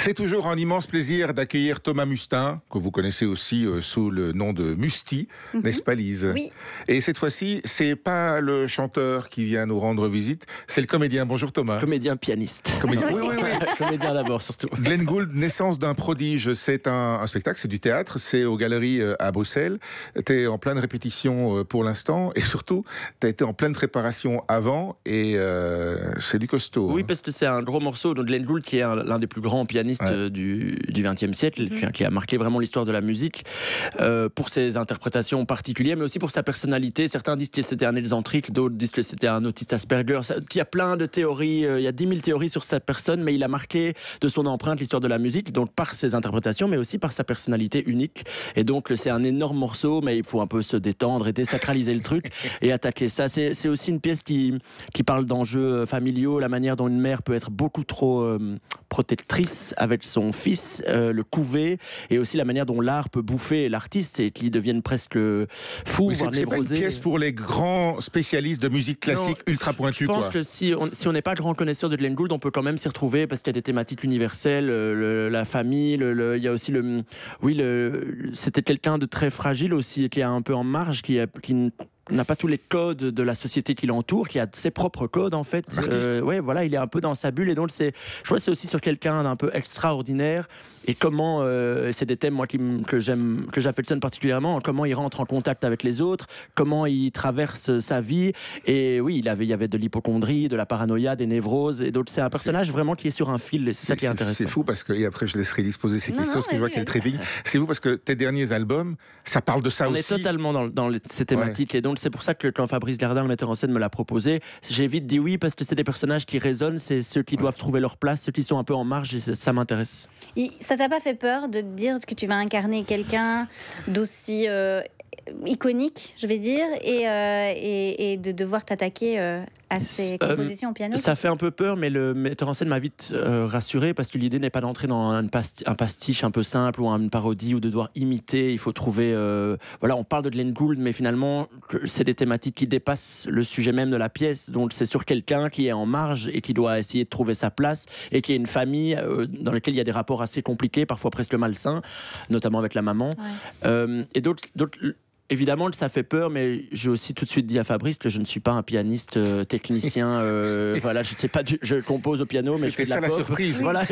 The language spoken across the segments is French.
C'est toujours un immense plaisir d'accueillir Thomas Mustin, que vous connaissez aussi sous le nom de Musti, n'est-ce pas Lise? Oui. Et cette fois-ci, c'est pas le chanteur qui vient nous rendre visite, c'est le comédien. Bonjour Thomas. Comédien pianiste. Comédien. Oui, oui, oui. Comédien d'abord, surtout. Glenn Gould, naissance d'un prodige, c'est un spectacle, c'est du théâtre, c'est aux Galeries à Bruxelles. Tu es en pleine répétition pour l'instant et surtout, tu as été en pleine préparation avant et c'est du costaud. Oui, hein. parce que c'est un gros morceau de Glenn Gould qui est l'un des plus grands pianistes du XXe siècle, qui a marqué vraiment l'histoire de la musique pour ses interprétations particulières, mais aussi pour sa personnalité. Certains disent que c'était un excentrique, d'autres disent que c'était un autiste Asperger. Il y a plein de théories, il y a 10 000 théories sur sa personne, mais il a marqué de son empreinte l'histoire de la musique, donc par ses interprétations, mais aussi par sa personnalité unique. Et donc c'est un énorme morceau, mais il faut un peu se détendre et désacraliser le truc et attaquer ça. C'est aussi une pièce qui parle d'enjeux familiaux, la manière dont une mère peut être beaucoup trop protectrice avec son fils, le couver, et aussi la manière dont l'art peut bouffer l'artiste et qu'ils deviennent presque fous, Oui, voire c'est pas une névrosés. pièce pour les grands spécialistes de musique classique ultra pointus. Je pense que si on n'est pas grand connaisseur de Glenn Gould, on peut quand même s'y retrouver parce qu'il y a des thématiques universelles, la famille, il y a aussi c'était quelqu'un de très fragile aussi, qui est un peu en marge, qui n'a pas tous les codes de la société qui l'entoure, qui a ses propres codes en fait. Ouais, voilà, il est un peu dans sa bulle et donc je crois que c'est aussi sur quelqu'un d'un peu extraordinaire. Et comment, c'est des thèmes moi que j'affectionne particulièrement, comment il rentre en contact avec les autres, comment il traverse sa vie. Et oui, il y avait de l'hypocondrie, de la paranoïa, des névroses. Et donc c'est un personnage vraiment qui est sur un fil. Et c'est ça qui est intéressant. C'est fou parce que, et après je laisserai Lise poser ces questions, parce que je vois vas-y, qu'elle trépigne. C'est fou parce que tes derniers albums, ça parle de ça On aussi. est totalement dans ces thématiques. Et donc c'est pour ça que quand Fabrice Gardin, le metteur en scène, me l'a proposé, j'ai vite dit oui parce que c'est des personnages qui résonnent, c'est ceux qui doivent trouver leur place, ceux qui sont un peu en marge, et ça m'intéresse. Ça t'a pas fait peur de te dire que tu vas incarner quelqu'un d'aussi iconique, je vais dire, et de devoir t'attaquer à ces compositions au piano? Ça fait un peu peur, mais le metteur en scène m'a vite rassuré parce que l'idée n'est pas d'entrer dans un pastiche un peu simple ou une parodie ou de devoir imiter. Il faut trouver. Voilà, on parle de Glenn Gould, mais finalement, c'est des thématiques qui dépassent le sujet même de la pièce. Donc, c'est sur quelqu'un qui est en marge et qui doit essayer de trouver sa place et qui est une famille dans laquelle il y a des rapports assez compliqués, parfois presque malsains, notamment avec la maman. Ouais. Et d'autres. Évidemment, ça fait peur, mais j'ai aussi tout de suite dit à Fabrice que je ne suis pas un pianiste technicien. Voilà, je sais pas, je compose au piano, mais je fais de la pop. C'était ça la surprise. Voilà,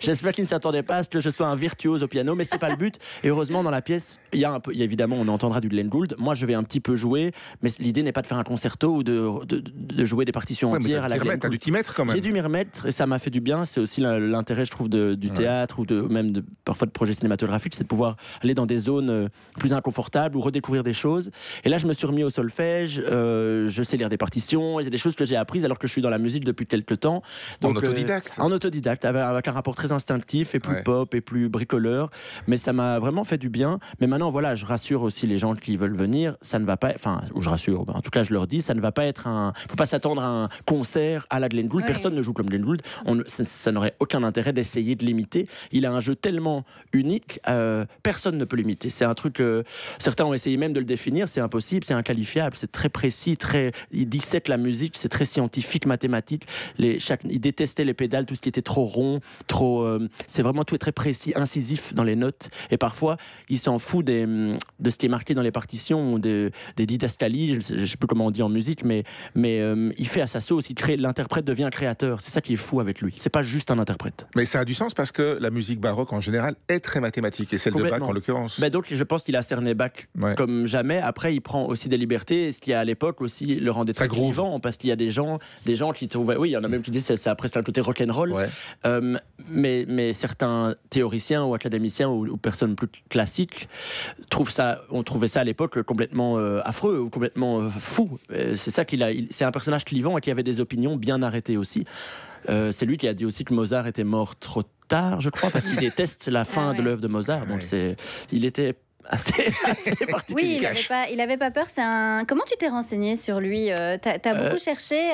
j'espère qu'il ne s'attendait pas à ce que je sois un virtuose au piano, mais c'est pas le but. Et heureusement, dans la pièce, il y a évidemment, on entendra du Glenn Gould. Moi, je vais un petit peu jouer, mais l'idée n'est pas de faire un concerto ou de jouer des partitions entières à la Glenn Gould. T'as dû t'y mettre quand même. J'ai dû m'y remettre et ça m'a fait du bien. C'est aussi l'intérêt, je trouve, du théâtre ou même parfois de projets cinématographiques, c'est de pouvoir aller dans des zones plus inconfortables ou redécouvrir des choses. Et là, je me suis remis au solfège, je sais lire des partitions, il y a des choses que j'ai apprises alors que je suis dans la musique depuis quelques temps. Donc, en autodidacte. En autodidacte, avec un rapport très instinctif et plus pop et plus bricoleur. Mais ça m'a vraiment fait du bien. Mais maintenant, voilà, je rassure aussi les gens qui veulent venir, ça ne va pas... Enfin, je rassure, en tout cas, je leur dis, ça ne va pas être faut pas s'attendre à un concert à la Glenn Gould. Personne ne joue comme Glenn Gould. Ça n'aurait aucun intérêt d'essayer de l'imiter. Il a un jeu tellement unique, personne ne peut l'imiter. C'est un truc... certains ont essayé même de le définir, c'est impossible, c'est inqualifiable, c'est très précis, il dissèque la musique, c'est très scientifique, mathématique. Il détestait les pédales, tout ce qui était trop rond, c'est vraiment tout est très précis, incisif dans les notes. Et parfois, il s'en fout de ce qui est marqué dans les partitions ou des didascalies, je ne sais plus comment on dit en musique, mais il fait à sa sauce, l'interprète devient créateur. C'est ça qui est fou avec lui. C'est pas juste un interprète. Mais ça a du sens parce que la musique baroque en général est très mathématique et celle de Bach en l'occurrence. Donc je pense qu'il a cerné Bach comme jamais. Après, il prend aussi des libertés, ce qui à l'époque aussi le rendait très vivant, parce qu'il y a des gens qui trouvaient, oui, il y en a même qui disent ça a presque un côté rock'n'roll, mais certains théoriciens ou académiciens ou personnes plus classiques ont trouvé ça à l'époque complètement affreux ou complètement fou. C'est ça c'est un personnage clivant et qui avait des opinions bien arrêtées aussi. C'est lui qui a dit aussi que Mozart était mort trop tard, je crois, parce qu'il déteste la fin de l'œuvre de Mozart. Donc il était assez particulier. Oui, il avait pas peur. Comment tu t'es renseigné sur lui? T'as beaucoup cherché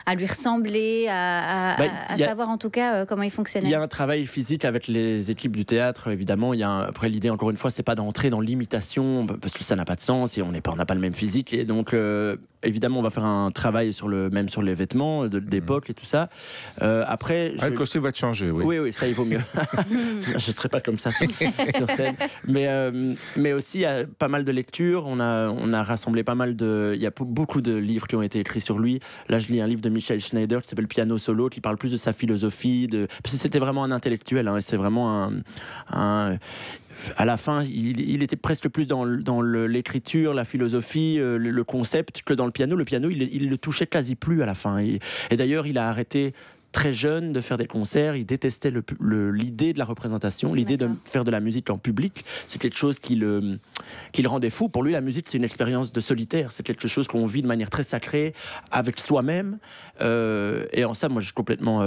à lui ressembler, à savoir en tout cas comment il fonctionnait. Il y a un travail physique avec les équipes du théâtre, évidemment. Après, l'idée, encore une fois, c'est pas d'entrer dans l'imitation, parce que ça n'a pas de sens et on n'a pas le même physique. Et donc, évidemment, on va faire un travail même sur les vêtements d'époque et tout ça. Après, le costume va te changer, oui. Oui, ça, il vaut mieux. Je ne serai pas comme ça sur scène. Mais aussi, il y a pas mal de lectures. On a rassemblé pas mal de... Il y a beaucoup de livres qui ont été écrits sur lui. Là, je lis un livre de Michael Schneider qui s'appelle Piano Solo, qui parle plus de sa philosophie. Parce que c'était vraiment un intellectuel. Et c'est vraiment à la fin, il était presque plus dans l'écriture, la philosophie, le concept que dans le piano. Le piano, il le touchait quasi plus à la fin. Et d'ailleurs, il a arrêté très jeune de faire des concerts. Il détestait l'idée de la représentation, l'idée de faire de la musique en public. C'est quelque chose qui le rendait fou. Pour lui, la musique, c'est une expérience de solitaire. C'est quelque chose qu'on vit de manière très sacrée avec soi-même. Et en ça, moi, je suis complètement...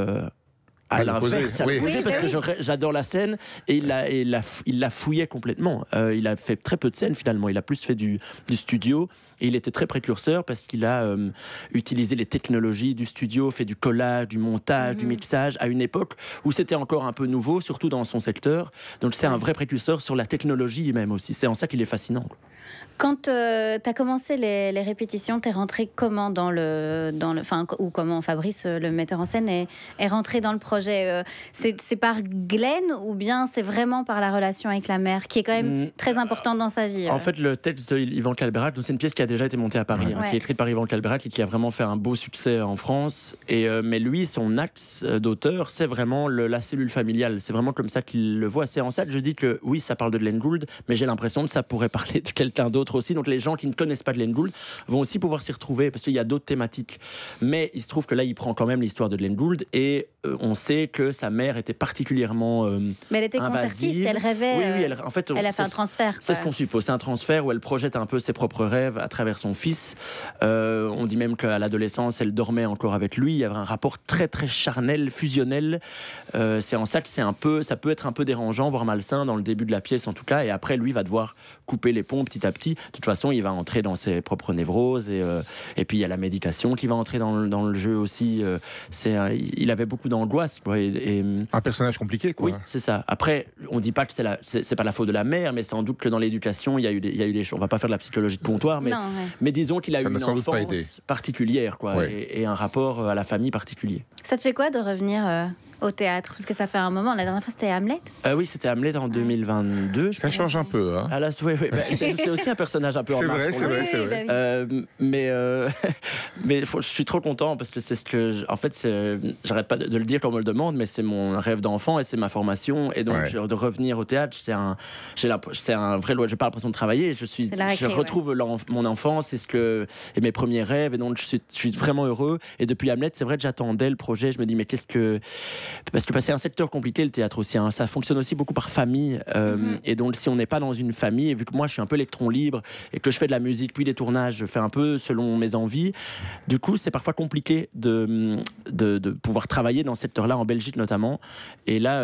à l'inverse, parce que j'adore la scène et il la fouillait complètement. Il a fait très peu de scènes finalement. Il a plus fait du studio. Et il était très précurseur parce qu'il a utilisé les technologies du studio, fait du collage, du montage, du mixage à une époque où c'était encore un peu nouveau, surtout dans son secteur. Donc c'est un vrai précurseur sur la technologie même aussi. C'est en ça qu'il est fascinant. Quand tu as commencé les répétitions, tu es rentré comment ou comment Fabrice, le metteur en scène, est rentré dans le projet? C'est par Glenn ou bien c'est vraiment par la relation avec la mère qui est quand même très importante dans sa vie? En fait, le texte de Yvan Calberac, c'est une pièce qui a déjà été montée à Paris, qui est écrite par Yvan Calberac et qui a vraiment fait un beau succès en France. Mais lui, son axe d'auteur, c'est vraiment la cellule familiale. C'est vraiment comme ça qu'il le voit. C'est en ça que je dis que oui, ça parle de Glenn Gould, mais j'ai l'impression que ça pourrait parler de quelqu'un d'autre aussi. Donc les gens qui ne connaissent pas Glenn Gould vont aussi pouvoir s'y retrouver parce qu'il y a d'autres thématiques. Mais il se trouve que là, il prend quand même l'histoire de Glenn Gould et on sait que sa mère était particulièrement mais elle était concertiste, elle rêvait. Oui, en fait, elle a fait un transfert. C'est ce qu'on suppose. C'est un transfert où elle projette un peu ses propres rêves à travers son fils. On dit même qu'à l'adolescence, elle dormait encore avec lui. Il y avait un rapport très très charnel, fusionnel. C'est en ça que ça peut être un peu dérangeant, voire malsain dans le début de la pièce en tout cas. Et après, lui va devoir couper les ponts petit à petit. De toute façon, il va entrer dans ses propres névroses et puis il y a la médication qui va entrer dans le jeu aussi. Il avait beaucoup d'angoisse. Un personnage compliqué, quoi. Oui, c'est ça. Après, on dit pas que c'est pas la faute de la mère, mais sans doute que dans l'éducation, il y a eu des choses. On va pas faire de la psychologie de comptoir, mais disons qu'il a eu une enfance particulière, quoi, et un rapport à la famille particulier. Ça te fait quoi de revenir au théâtre? Parce que ça fait un moment. La dernière fois, c'était Hamlet. Oui, c'était Hamlet en 2022. Ça change un peu. Hein. C'est aussi un personnage un peu en marche. C'est vrai. Mais je suis trop content parce que c'est ce que... En fait, j'arrête pas de le dire quand on me le demande, mais c'est mon rêve d'enfant et c'est ma formation. Et donc, de revenir au théâtre, c'est un vrai... Je parle l'impression de travailler. Je retrouve mon enfance et mes premiers rêves. Et donc, je suis vraiment heureux. Et depuis Hamlet, c'est vrai que j'attendais le projet. Je me dis, mais qu'est-ce que... Parce que c'est un secteur compliqué, le théâtre aussi. Hein. Ça fonctionne aussi beaucoup par famille. Et donc, si on n'est pas dans une famille, et vu que moi, je suis un peu électron libre et que je fais de la musique, puis des tournages, je fais un peu selon mes envies, du coup, c'est parfois compliqué de pouvoir travailler dans ce secteur-là, en Belgique notamment. Et là,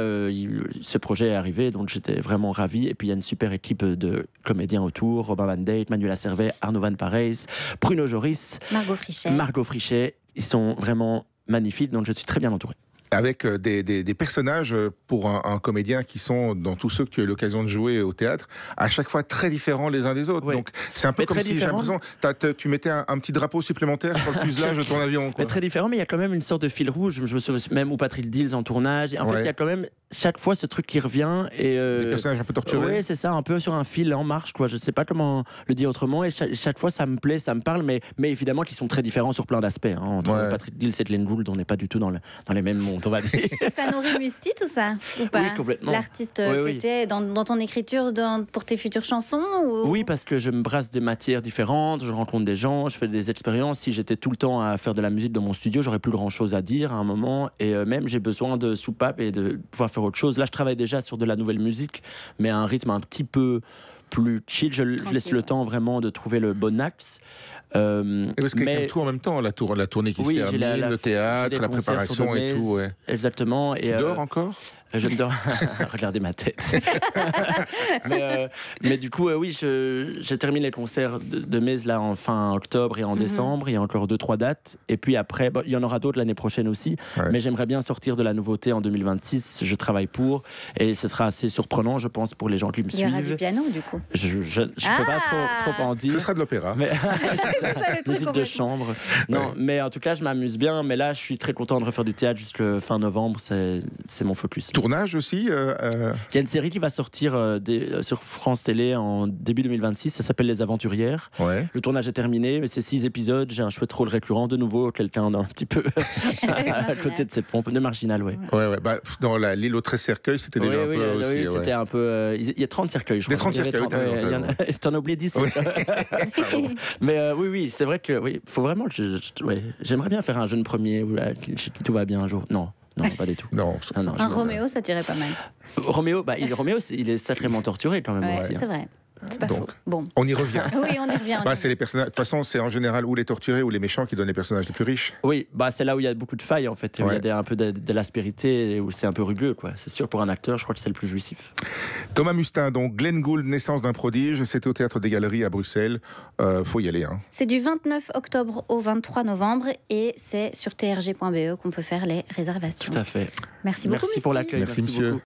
ce projet est arrivé, donc j'étais vraiment ravi. Et puis, il y a une super équipe de comédiens autour. Robin Van Dijk, Manuela Servet, Arnaud Van Parijs, Bruno Joris, Margot Frichet. Ils sont vraiment magnifiques, donc je suis très bien entouré. Avec des personnages pour un comédien qui sont, dans tous ceux que tu as eu l'occasion de jouer au théâtre, à chaque fois très différents les uns des autres. Oui. Donc c'est un peu comme si, j'ai l'impression, tu mettais un petit drapeau supplémentaire sur le fuselage de ton avion. Quoi. Très différent, mais il y a quand même une sorte de fil rouge. Je me souviens même où Patrick Dils en tournage. En fait, il y a quand même chaque fois ce truc qui revient. Et, des personnages un peu torturés. Oui, c'est ça, un peu sur un fil en marche. Quoi. Je ne sais pas comment le dire autrement. Et chaque fois, ça me plaît, ça me parle, mais évidemment qu'ils sont très différents sur plein d'aspects. Hein. Entre Patrick Dils et Glenn Gould, on n'est pas du tout dans les mêmes mondes, on va dire. Ça nourrit Musti, tout ça, ou pas? Oui, complètement. L'artiste que tu es dans ton écriture, pour tes futures chansons ou... Oui, parce que je me brasse des matières différentes, je rencontre des gens, je fais des expériences. Si j'étais tout le temps à faire de la musique dans mon studio, j'aurais plus grand-chose à dire à un moment. Et même, j'ai besoin de soupape et de pouvoir faire autre chose. Là, je travaille déjà sur de la nouvelle musique, mais à un rythme un petit peu plus chill. Je laisse le temps vraiment de trouver le bon axe. Parce qu'il y a tout en même temps, la tournée qui se termine, le théâtre, la préparation et tout. Ouais. Exactement. Tu dors encore ? Je me dors. Regardez ma tête. mais du coup, oui, j'ai terminé les concerts de Maze là en fin octobre et en décembre. Il y a encore 2-3 dates. Et puis après, il y en aura d'autres l'année prochaine aussi. Ouais. Mais j'aimerais bien sortir de la nouveauté en 2026. Je travaille pour. Et ce sera assez surprenant, je pense, pour les gens qui me suivent. Il y aura du piano, du coup. Je peux pas trop en dire. Ce sera de l'opéra. Mais... musique de chambre. Non, mais en tout cas, je m'amuse bien. Mais là, je suis très content de refaire du théâtre jusqu'à fin novembre. C'est mon focus. Tournage aussi Il y a une série qui va sortir sur France Télé en début 2026. Ça s'appelle Les Aventurières. Ouais. Le tournage est terminé, mais c'est 6 épisodes. J'ai un chouette rôle récurrent. De nouveau, quelqu'un d'un petit peu à côté de ses pompes. De marginal, ouais. Bah, dans l'île aux 13 cercueils, c'était déjà un peu aussi. Oui, c'était un peu... il y a 30 cercueils, je crois. Des 30 cercueils, t'en as oublié 10. Mais oui, c'est vrai que faut vraiment... j'aimerais bien faire un jeune premier où tout va bien un jour. Non, pas du tout. Non, un Roméo, ça tirait pas mal. Roméo, il est sacrément torturé quand même aussi. C'est vrai. C'est pas faux. Bon. On y revient. Oui, on y revient. C'est les personnages. De toute façon, c'est en général ou les torturés ou les méchants qui donnent les personnages les plus riches. Oui, c'est là où il y a beaucoup de failles en fait. Où il y a un peu de l'aspérité, où c'est un peu rugueux, quoi. C'est sûr, pour un acteur, je crois que c'est le plus jouissif. Thomas Mustin, donc Glenn Gould, Naissance d'un prodige, c'est au Théâtre des Galeries à Bruxelles. Faut y aller. Hein. C'est du 29 octobre au 23 novembre et c'est sur trg.be qu'on peut faire les réservations. Tout à fait. Merci beaucoup. Merci pour l'accueil. Merci monsieur.